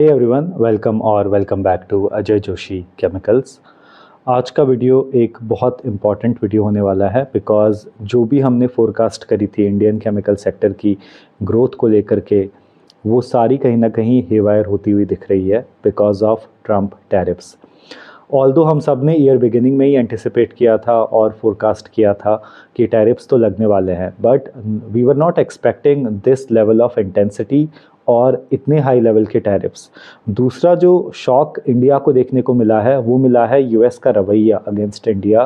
Hey everyone, welcome back to Ajay Joshi chemicals. आज का video एक बहुत इम्पॉर्टेंट वीडियो होने वाला है बिकॉज़ जो भी हमने फोरकास्ट करी थी इंडियन केमिकल सेक्टर की ग्रोथ को लेकर के, वो सारी कहीं ना कहीं हेवायर होती हुई दिख रही है because of Trump tariffs. Although हम सब ने ईयर बिगिनिंग में ही एंटिसिपेट किया था और फोरकास्ट किया था कि टैरिफ्स तो लगने वाले हैं, but we were not expecting this level of intensity और इतने हाई लेवल के टैरिफ्स। दूसरा जो शॉक इंडिया को देखने को मिला है वो मिला है यूएस का रवैया against India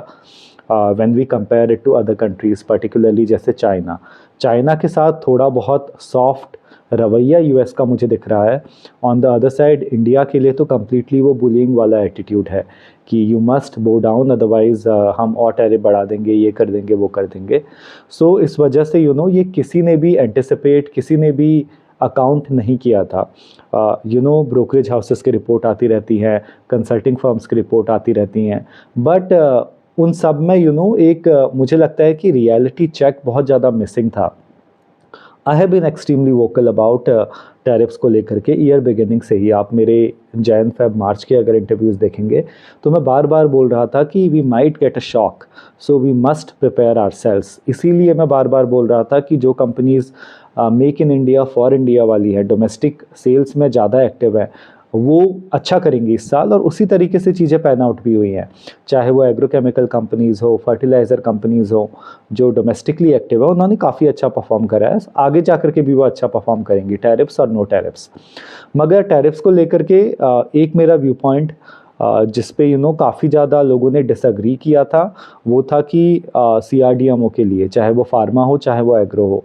when we compare it to other countries, particularly जैसे चाइना के साथ थोड़ा बहुत सॉफ्ट रवैया यूएस का मुझे दिख रहा है। On the other side India के लिए तो कम्प्लीटली वो बुलिंग वाला एटीट्यूड है कि यू मस्ट बो डाउन, अदरवाइज हम और टैरिफ बढ़ा देंगे, ये कर देंगे, वो कर देंगे। सो इस वजह से ये किसी ने भी एंटिसिपेट, किसी ने भी अकाउंट नहीं किया था। ब्रोकरेज हाउसेस की रिपोर्ट आती रहती हैं, कंसल्टिंग फर्म्स की रिपोर्ट आती रहती हैं, बट उन सब में एक मुझे लगता है कि रियलिटी चेक बहुत ज़्यादा मिसिंग था। I have been extremely vocal about tariffs को लेकर के ईयर बिगिनिंग से ही। आप मेरे जैन फेब मार्च के अगर इंटरव्यूज़ देखेंगे तो मैं बार बार बोल रहा था कि we might get a shock, so we must prepare ourselves. इसीलिए मैं बार बार बोल रहा था कि जो companies make in India for India वाली है, डोमेस्टिक सेल्स में ज़्यादा एक्टिव है, वो अच्छा करेंगी इस साल, और उसी तरीके से चीज़ें पैन आउट भी हुई हैं। चाहे वो एग्रोकेमिकल कंपनीज़ हो, फर्टिलाइज़र कंपनीज़ हो, जो डोमेस्टिकली एक्टिव है उन्होंने काफ़ी अच्छा परफॉर्म करा है। आगे जा कर के भी वो अच्छा परफॉर्म करेंगी, टैरिफ्स और नो टैरिफ्स। मगर टैरिफ्स को लेकर के एक मेरा व्यू पॉइंट जिस पे काफ़ी ज़्यादा लोगों ने डिसएग्री किया था, वो था कि CRDMO के लिए, चाहे वो फार्मा हो चाहे वो एग्रो हो।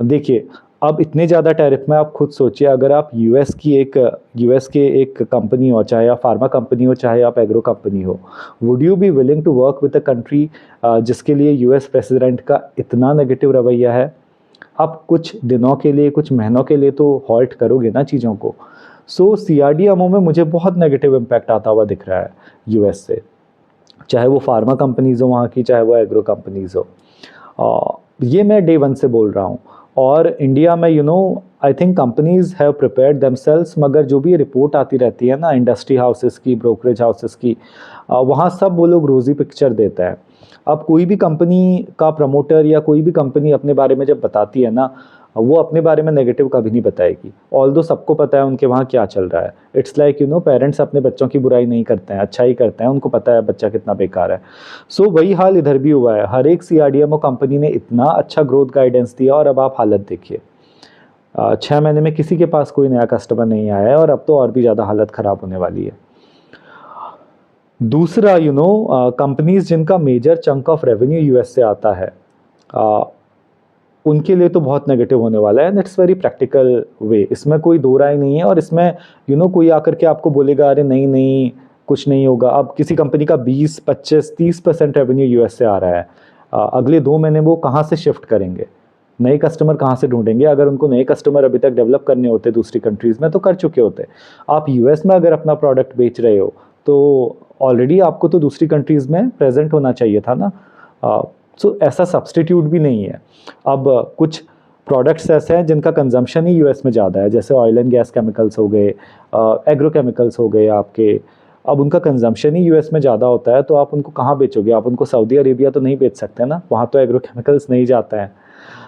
देखिए, अब इतने ज़्यादा टैरिफ में आप खुद सोचिए, अगर आप यूएस के एक कंपनी हो, चाहे आप फार्मा कंपनी हो चाहे आप एग्रो कंपनी हो, would you be willing to work with a country जिसके लिए यूएस प्रेसिडेंट का इतना नेगेटिव रवैया है? आप कुछ दिनों के लिए, कुछ महीनों के लिए तो हॉल्ट करोगे ना चीज़ों को। सो CRDMO में मुझे बहुत नेगेटिव इम्पैक्ट आता हुआ दिख रहा है यूएस से, चाहे वो फार्मा कंपनीज़ हो वहाँ की, चाहे वो एग्रो कंपनीज़ हो। ये मैं डे वन से बोल रहा हूँ। और इंडिया में I think companies have prepared themselves, मगर जो भी रिपोर्ट आती रहती है ना इंडस्ट्री हाउसेस की, ब्रोकरेज हाउसेस की, वहाँ सब वो लोग रोज़ी पिक्चर देते हैं। अब कोई भी कंपनी का प्रमोटर या कोई भी कंपनी अपने बारे में जब बताती है ना, वो अपने बारे में नेगेटिव कभी नहीं बताएगी। ऑल्दो सबको पता है उनके वहाँ क्या चल रहा है। इट्स लाइक पेरेंट्स अपने बच्चों की बुराई नहीं करते हैं, अच्छा ही करते हैं, उनको पता है बच्चा कितना बेकार है। सो वही हाल इधर भी हुआ है। हर एक CRDMO कंपनी ने इतना अच्छा ग्रोथ गाइडेंस दिया, और अब आप हालत देखिए, 6 महीने में किसी के पास कोई नया कस्टमर नहीं आया है, और अब तो और भी ज़्यादा हालत ख़राब होने वाली है। दूसरा कंपनीज जिनका major chunk of revenue US से आता है, उनके लिए तो बहुत नेगेटिव होने वाला है, and it's very practical way, इसमें कोई दो राय नहीं है। और इसमें कोई आकर के आपको बोलेगा अरे नहीं नहीं कुछ नहीं होगा। अब किसी कंपनी का 20, 25, 30% रेवेन्यू यूएस से आ रहा है, अगले 2 महीने वो कहाँ से शिफ्ट करेंगे, नए कस्टमर कहाँ से ढूंढेंगे? अगर उनको नए कस्टमर अभी तक डेवलप करने होते दूसरी कंट्रीज़ में तो कर चुके होते। आप यूएस में अगर अपना प्रोडक्ट बेच रहे हो तो ऑलरेडी आपको तो दूसरी कंट्रीज़ में प्रेजेंट होना चाहिए था ना। सो ऐसा सब्सटीट्यूट भी नहीं है। अब कुछ प्रोडक्ट्स ऐसे हैं जिनका कंजम्पशन ही यूएस में ज़्यादा है, जैसे ऑयल एंड गैस केमिकल्स हो गए, एग्रोकेमिकल्स हो गए आपके। अब उनका कंजम्पशन ही यूएस में ज़्यादा होता है, तो आप उनको कहाँ बेचोगे? आप उनको सऊदी अरेबिया तो नहीं बेच सकते ना, वहाँ तो एग्रोकेमिकल्स नहीं जाता है।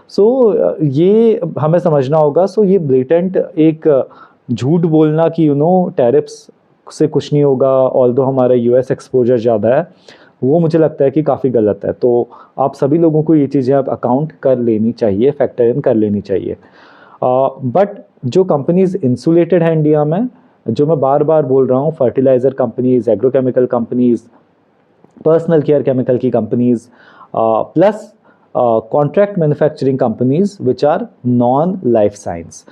सो ये हमें समझना होगा। सो ये ब्लेटेंट एक झूठ बोलना कि टैरिफ्स से कुछ नहीं होगा, ऑल्दो हमारा यूएस एक्सपोजर ज़्यादा है, वो मुझे लगता है कि काफ़ी गलत है। तो आप सभी लोगों को ये चीज़ें आप अकाउंट कर लेनी चाहिए, फैक्टर इन कर लेनी चाहिए। बट जो कंपनीज इंसुलेटेड है इंडिया में, जो मैं बार बार बोल रहा हूँ, fertilizer companies, agrochemical companies, personal care chemical की companies, plus contract manufacturing companies which are non life science,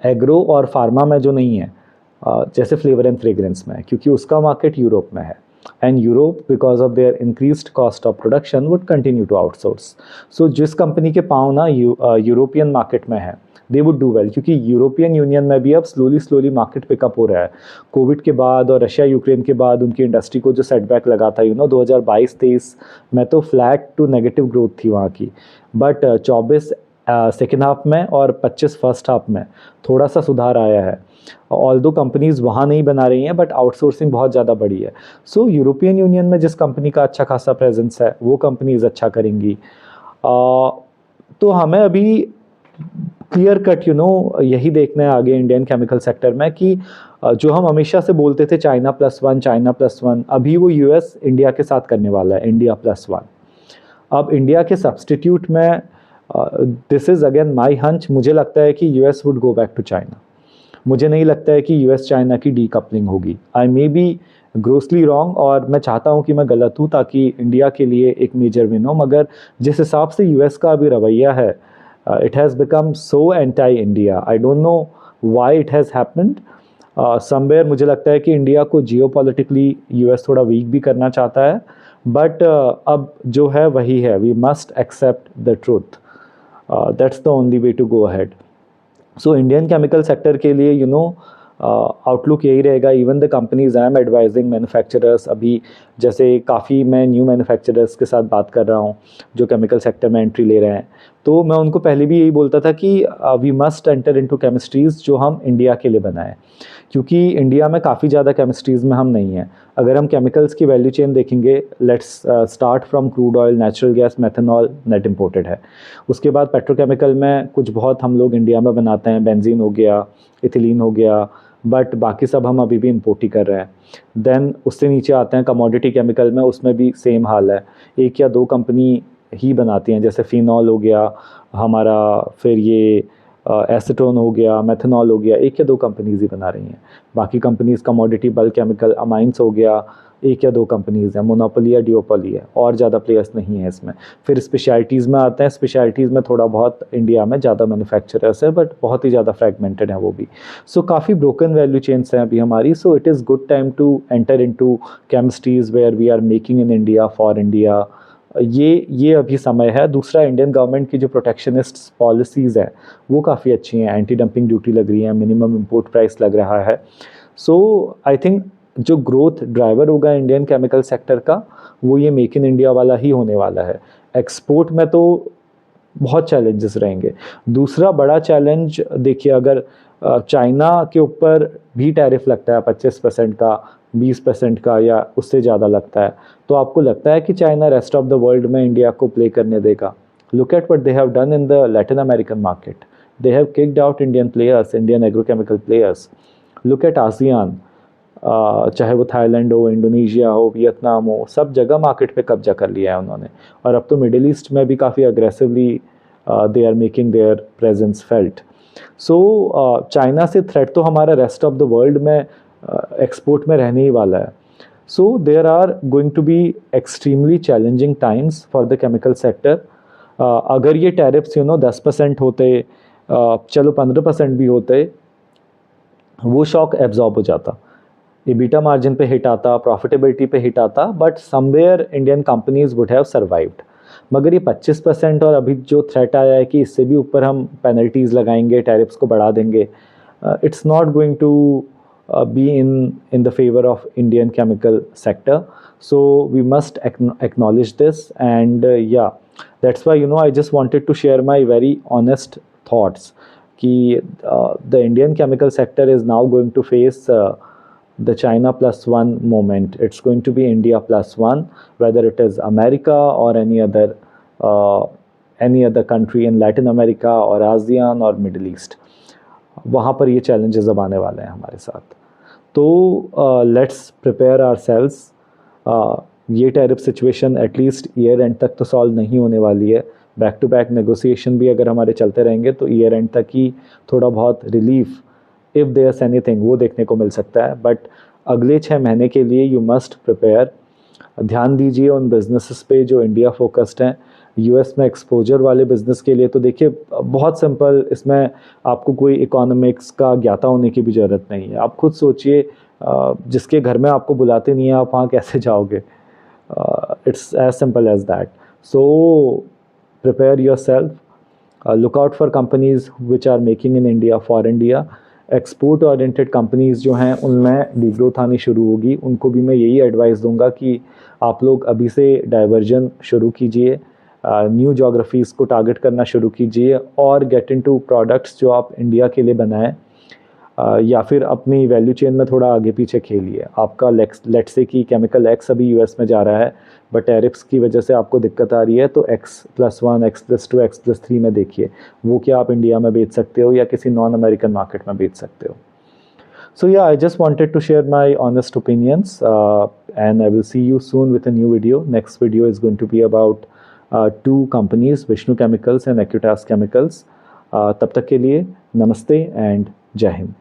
agro और फार्मा में जो नहीं है, जैसे फ्लेवर एंड फ्रेग्रेंस में, क्योंकि उसका मार्केट यूरोप में है, and Europe because of their increased cost of production would continue to outsource. So जिस कंपनी के पाँव ना यूरोपियन मार्केट में है, दे वुड डू वेल, क्योंकि यूरोपियन यूनियन में भी अब स्लोली मार्केट पिकअप हो रहा है। कोविड के बाद और रशिया यूक्रेन के बाद उनकी इंडस्ट्री को जो सेटबैक लगा था 2022-23 में, तो फ्लैट टू नेगेटिव ग्रोथ थी वहाँ की। बट 24 सेकेंड हाफ में और 25 फर्स्ट हाफ में थोड़ा सा सुधार आया है। ऑल्दो कंपनीज़ वहाँ नहीं बना रही हैं बट आउटसोर्सिंग बहुत ज़्यादा बढ़ी है। सो यूरोपियन यूनियन में जिस कंपनी का अच्छा खासा प्रेजेंस है वो कंपनीज़ अच्छा करेंगी। तो हमें अभी क्लियर कट यही देखना है आगे इंडियन केमिकल सेक्टर में कि जो हम हमेशा से बोलते थे चाइना प्लस वन, अभी वो यूएस इंडिया के साथ करने वाला है, इंडिया प्लस वन। अब इंडिया के सब्सटीट्यूट में this is again my hunch, मुझे लगता है कि US would go back to China. मुझे नहीं लगता है कि यूएस चाइना की डीकपलिंग होगी। आई मे बी ग्रोसली रॉन्ग और मैं चाहता हूँ कि मैं गलत हूँ ताकि इंडिया के लिए एक मेजर विन हो, मगर जिस हिसाब से यूएस का अभी रवैया है, it has become so anti India. I don't know why it has happened. Somewhere मुझे लगता है कि इंडिया को जियोपॉलिटिकली यूएस थोड़ा वीक भी करना चाहता है, बट अब जो है वही है, we must accept the truth, that's the only way to go ahead. So Indian chemical sector के लिए आउटलुक यही रहेगा। Even the companies I am advising manufacturers, अभी जैसे काफ़ी मैं न्यू मैन्युफैक्चरर्स के साथ बात कर रहा हूँ जो केमिकल सेक्टर में एंट्री ले रहे हैं, तो मैं उनको पहले भी यही बोलता था कि वी मस्ट एंटर इनटू केमिस्ट्रीज़ जो हम इंडिया के लिए बनाएं, क्योंकि इंडिया में काफ़ी ज़्यादा केमिस्ट्रीज़ में हम नहीं हैं। अगर हम केमिकल्स की वैल्यू चेन देखेंगे, let's start from crude oil, natural gas, methanol net imported है। उसके बाद पेट्रोकेमिकल में कुछ बहुत हम लोग इंडिया में बनाते हैं, बेंजीन हो गया, इथिलीन हो गया, बट बाकी सब हम अभी भी इम्पोर्ट ही कर रहे हैं। देन उससे नीचे आते हैं कमोडिटी केमिकल में, उसमें भी सेम हाल है, एक या दो कंपनी ही बनाती हैं, जैसे फिनॉल हो गया हमारा, फिर ये एसीटोन हो गया, मेथनॉल हो गया, एक या दो कंपनीज़ ही बना रही हैं। बाकी companies commodity, bulk chemical, amines हो गया, एक या दो कंपनीज़ हैं, मोनोपोली या डिओपोली है, और ज़्यादा प्लेयर्स नहीं है इसमें। फिर स्पेशलिटीज़ में आते हैं, स्पेशलिटीज़ में थोड़ा बहुत इंडिया में ज़्यादा मैन्युफैक्चरर्स है, बट बहुत ही ज़्यादा फ्रैगमेंटेड है वो भी। सो काफ़ी ब्रोकन वैल्यू चेन्स हैं अभी हमारी। So it is good time to enter into chemistries where we are making in India for India. ये अभी समय है। दूसरा, इंडियन गवर्नमेंट की जो प्रोटेक्शनिस्ट पॉलिसीज़ हैं वो काफ़ी अच्छी हैं, एंटी डंपिंग ड्यूटी लग रही है, मिनिमम इंपोर्ट प्राइस लग रहा है। सो आई थिंक जो ग्रोथ ड्राइवर होगा इंडियन केमिकल सेक्टर का, वो ये मेक इन इंडिया वाला ही होने वाला है। एक्सपोर्ट में तो बहुत चैलेंजेस रहेंगे। दूसरा बड़ा चैलेंज देखिए, अगर चाइना के ऊपर भी टैरिफ लगता है 25% का, 20% का, या उससे ज़्यादा लगता है, तो आपको लगता है कि China rest of the world में इंडिया को प्ले करने देगा? Look at what they have done in the Latin American market. They have kicked out Indian players, Indian agrochemical players. Look at ASEAN, चाहे वो थाईलैंड हो, Indonesia हो, Vietnam हो, सब जगह मार्केट पे कब्जा कर लिया है उन्होंने। और अब तो मिडिल ईस्ट में भी काफ़ी aggressively they are making their presence felt. So China से थ्रेट तो हमारा रेस्ट ऑफ द वर्ल्ड में एक्सपोर्ट में रहने ही वाला है। So there are going to be extremely challenging times for the chemical sector. अगर ये टैरिफ्स 10% होते, चलो 15% भी होते, वो शॉक एब्जॉर्ब हो जाता, EBITDA मार्जिन पे हिट आता, प्रॉफिटेबिलिटी पे हिट आता, but somewhere Indian companies would have survived. मगर ये 25% और अभी जो थ्रेट आया है कि इससे भी ऊपर हम पेनल्टीज़ लगाएंगे, टैरिफ्स को बढ़ा देंगे, it's not going to be in the favour of Indian chemical sector. So we must acknowledge this, and yeah, that's why I just wanted to share my very honest thoughts कि the Indian chemical sector is now going to face the China plus one moment. It's going to be India plus one, whether it is America or any other country in Latin America or ASEAN or Middle East. वहाँ पर ये challenges अब आने वाले हैं हमारे साथ. तो let's prepare ourselves. ये tariff situation at least year and तक तो सॉल्व नहीं होने वाली है. बैक टू बैक नेगोशिएशन भी अगर हमारे चलते रहेंगे तो ईयर एंड तक ही थोड़ा बहुत रिलीफ, इफ़ देयर्स एनीथिंग, वो देखने को मिल सकता है. बट अगले 6 महीने के लिए यू मस्ट प्रिपेयर. ध्यान दीजिए उन बिजनेसेस पे जो इंडिया फोकस्ड हैं. यूएस में एक्सपोजर वाले बिज़नेस के लिए तो देखिए बहुत सिंपल, इसमें आपको कोई इकोनॉमिक्स का ज्ञाता होने की भी ज़रूरत नहीं है. आप खुद सोचिए, जिसके घर में आपको बुलाते नहीं हैं आप वहाँ कैसे जाओगे? It's as simple as that. So prepare yourself. Look out for companies which are making in India for India. Export oriented companies जो हैं उनमें डिग्रोथ आनी शुरू होगी. उनको भी मैं यही एडवाइस दूंगा कि आप लोग अभी से डाइवर्जन शुरू कीजिए. न्यू जोग्राफीज़ को टारगेट करना शुरू कीजिए और गेट इनटू प्रोडक्ट्स जो आप इंडिया के लिए बनाएं, या फिर अपनी वैल्यू चेन में थोड़ा आगे पीछे खेलिए। आपका लेट से कि केमिकल एक्स अभी यूएस में जा रहा है, बट टैरिफ्स की वजह से आपको दिक्कत आ रही है, तो X+1, X+2, X+3 में देखिए वो क्या आप इंडिया में बेच सकते हो या किसी नॉन अमेरिकन मार्केट में बेच सकते हो। So yeah, I just wanted to share my honest opinions, and I will see you soon with a new video. Next video is going to be about two companies, Vishnu Chemicals and Acutaas Chemicals. तब तक के लिए नमस्ते and जय हिंद।